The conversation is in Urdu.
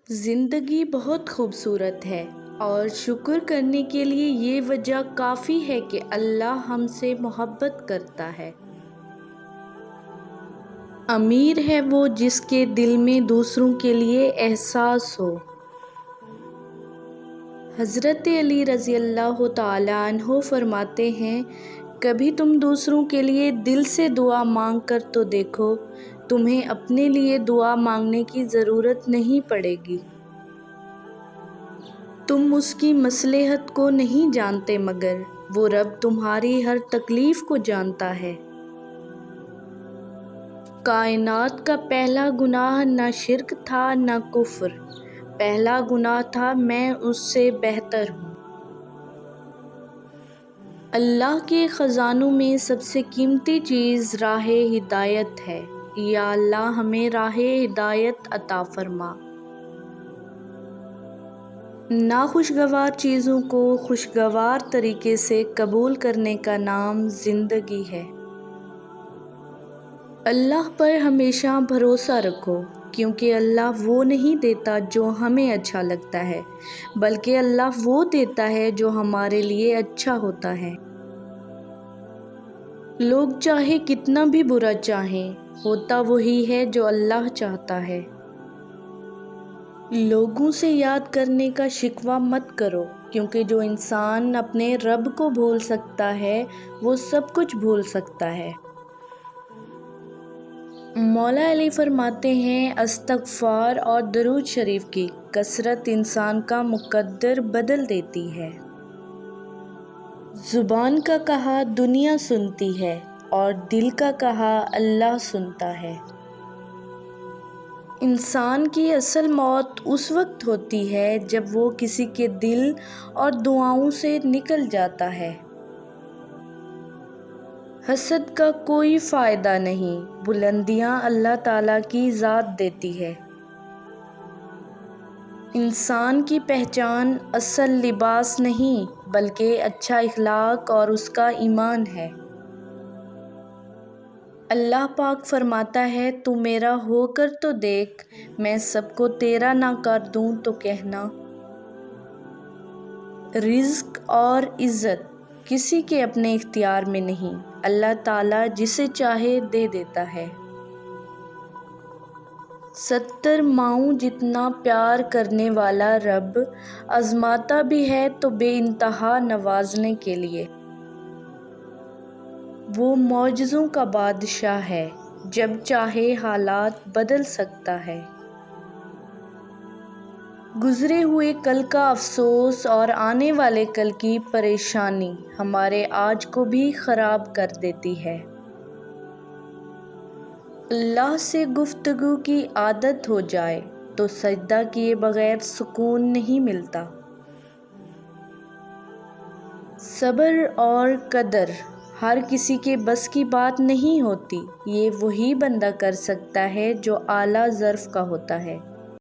زندگی بہت خوبصورت ہے اور شکر کرنے کے لیے یہ وجہ کافی ہے کہ اللہ ہم سے محبت کرتا ہے۔ امیر ہے وہ جس کے دل میں دوسروں کے لیے احساس ہو۔ حضرت علی رضی اللہ تعالیٰ عنہ فرماتے ہیں، کبھی تم دوسروں کے لیے دل سے دعا مانگ کر تو دیکھو، تمہیں اپنے لیے دعا مانگنے کی ضرورت نہیں پڑے گی۔ تم اس کی مصلحت کو نہیں جانتے مگر وہ رب تمہاری ہر تکلیف کو جانتا ہے۔ کائنات کا پہلا گناہ نہ شرک تھا نہ کفر، پہلا گناہ تھا میں اس سے بہتر ہوں۔ اللہ کے خزانوں میں سب سے قیمتی چیز راہ ہدایت ہے، یا اللہ ہمیں راہ ہدایت عطا فرما۔ ناخوشگوار چیزوں کو خوشگوار طریقے سے قبول کرنے کا نام زندگی ہے۔ اللہ پر ہمیشہ بھروسہ رکھو، کیونکہ اللہ وہ نہیں دیتا جو ہمیں اچھا لگتا ہے، بلکہ اللہ وہ دیتا ہے جو ہمارے لیے اچھا ہوتا ہے۔ لوگ چاہے کتنا بھی برا چاہیں، ہوتا وہی ہے جو اللہ چاہتا ہے۔ لوگوں سے یاد کرنے کا شکوہ مت کرو، کیونکہ جو انسان اپنے رب کو بھول سکتا ہے وہ سب کچھ بھول سکتا ہے۔ مولا علی فرماتے ہیں، استغفار اور درود شریف کی کثرت انسان کا مقدر بدل دیتی ہے۔ زبان کا کہا دنیا سنتی ہے اور دل کا کہا اللہ سنتا ہے۔ انسان کی اصل موت اس وقت ہوتی ہے جب وہ کسی کے دل اور دعاؤں سے نکل جاتا ہے۔ حسد کا کوئی فائدہ نہیں، بلندیاں اللہ تعالیٰ کی ذات دیتی ہے۔ انسان کی پہچان اصل لباس نہیں بلکہ اچھا اخلاق اور اس کا ایمان ہے۔ اللہ پاک فرماتا ہے، تو میرا ہو کر تو دیکھ، میں سب کو تیرا نہ کر دوں تو کہنا۔ رزق اور عزت کسی کے اپنے اختیار میں نہیں، اللہ تعالیٰ جسے چاہے دے دیتا ہے۔ 70 ماؤں جتنا پیار کرنے والا رب آزماتا بھی ہے تو بے انتہا نوازنے کے لیے۔ وہ معجزوں کا بادشاہ ہے، جب چاہے حالات بدل سکتا ہے۔ گزرے ہوئے کل کا افسوس اور آنے والے کل کی پریشانی ہمارے آج کو بھی خراب کر دیتی ہے۔ اللہ سے گفتگو کی عادت ہو جائے تو سجدہ کیے بغیر سکون نہیں ملتا۔ صبر اور قدر ہر کسی کے بس کی بات نہیں ہوتی، یہ وہی بندہ کر سکتا ہے جو اعلیٰ ظرف کا ہوتا ہے۔